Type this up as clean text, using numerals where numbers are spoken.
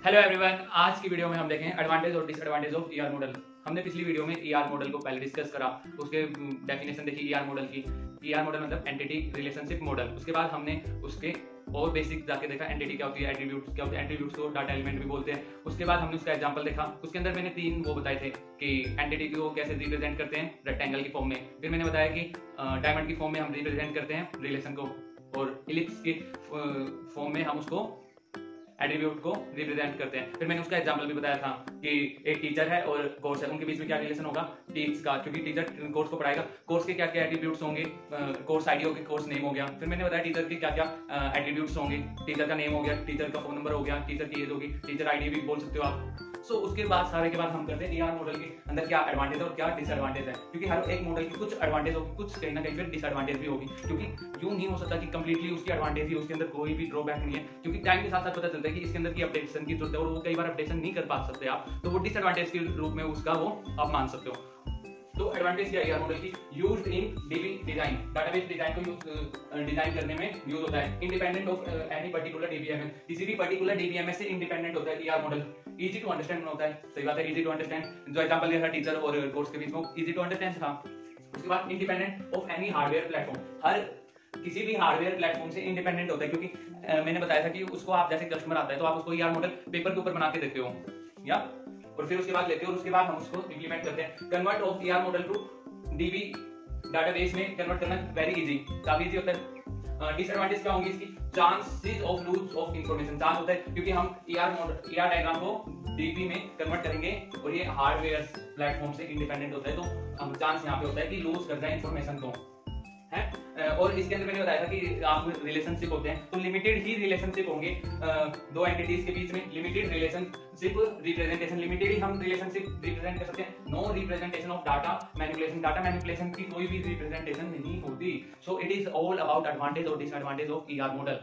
Hello everyone, आज की video में हम देखें एडवांटेज और डिसएडवांटेज ऑफ ईआर मॉडल। हमने पिछली वीडियो में ईआर मॉडल को पहले डिस्कस करा, उसके डेफिनेशन देखी ईआर मॉडल की। ईआर मॉडल मतलब एंटिटी रिलेशनशिप मॉडल। उसके बाद हमने उसके और बेसिक जाके देखा एंटिटी क्या होती है, एट्रीब्यूट्स क्या होते हैं, एट्रीब्यूट्स को डाटा एलिमेंट भी बोलते हैं। उसके बाद हमने उसका एग्जांपल देखा। उसके अंदर मैंने तीन वो बताए थे कि एंटिटी को कैसे रिप्रेजेंट करते हैं रेक्टेंगल की फॉर्म में। फिर मैंने बताया कि डायमंड की फॉर्म में हम रिप्रेजेंट करते हैं रिलेशन को, और इलिप्स की फॉर्म में हम उसको एट्रीब्यूट को रिप्रेजेंट करते हैं। फिर मैंने उसका एग्जांपल भी बताया था कि एक टीचर है और कोर्स है, उनके बीच में क्या रिलेशन होगा, टीच का, क्योंकि टीचर कोर्स को पढ़ाएगा, कोर्स के क्या क्या एट्रीब्यूट्स होंगे, कोर्स आईडी हो गया, कोर्स नेम हो गया। फिर मैंने बताया टीचर के क्या क्या एट्रीब्यूट्स होंगे, टीचर का नेम हो गया, टीचर का फोन नंबर हो गया, टीचर की एज होगी, टीचर आईडी भी बोल सकते हो आप। उसके बाद सारे के बाद हम करते हैं ईआर मॉडल के अंदर क्या एडवांटेज और क्या डिसएडवांटेज है, क्योंकि हर एक मॉडल की कुछ एडवांटेज होगी, कुछ कहीं ना कहीं फिर डिसएडवांटेज भी होगी। क्योंकि यूं नहीं हो सकता कि कंप्लीटली उसकी एडवांटेज ही, उसके अंदर कोई भी ड्रॉबैक नहीं है, क्योंकि टाइम के साथ साथ पता चलता है कि इसके अंदर की अपडेशन की जरूरत है और वो कई बार अपडेशन नहीं कर पा सकते आप, तो वो डिसएडवांटेज के रूप में उसका वो आप मान सकते हो। तो एडवांटेज क्या है ईआर मॉडल की, used in DB design, database design को डिजाइन करने में यूज होता है। Independent of any particular DBMS, किसी भी पर्टिकुलर डीबीएमएस से इंडिपेंडेंट होता है ER model. Easy to understand होता है, सही बात है, इजी टू अंडरस्टैंड। जो एग्जांपल दिया था टीचर और कोर्स के बीच में, इजी टू अंडरस्टैंड था। उसके बाद independent of any hardware platform, हर किसी भी हार्डवेयर प्लेटफॉर्म से इंडिपेंडेंट होता है। क्योंकि मैंने बताया था कि उसको आप जैसे कस्टमर आता है तो आप उसको ईआर मॉडल पेपर के ऊपर बना के देते हो या, और फिर उसके बाद लेते हो और उसके बाद हम उसको इंप्लीमेंट करते हैं। Convert of ER model to DB database में कन्वर्ट करना वेरी इजी, काफी इजी होता है। डिसएडवांटेज क्या होंगी इसकी, chances of lose of information, chance होता है क्योंकि हम ईआर डायग्राम को डीबी में कन्वर्ट करेंगे और ये हार्डवेयर प्लेटफॉर्म से इंडिपेंडेंट होता है, तो हम चांस यहाँ पे होता है कि लूज कर जाए इंफॉर्मेशन को है। और इसके अंदर मैंने बताया था कि आप रिलेशनशिप होते हैं तो लिमिटेड ही रिलेशनशिप होंगे दो एंटिटीज के बीच में, लिमिटेड रिलेशनशिप रिप्रेजेंटेशन, लिमिटेड ही हम रिलेशनशिप रिप्रेजेंट कर सकते हैं। No representation of data manipulation, data manipulation की कोई भी रिप्रेजेंटेशन नहीं होती। So it is all about advantage और डिसएडवांटेज ऑफ ईआर मॉडल।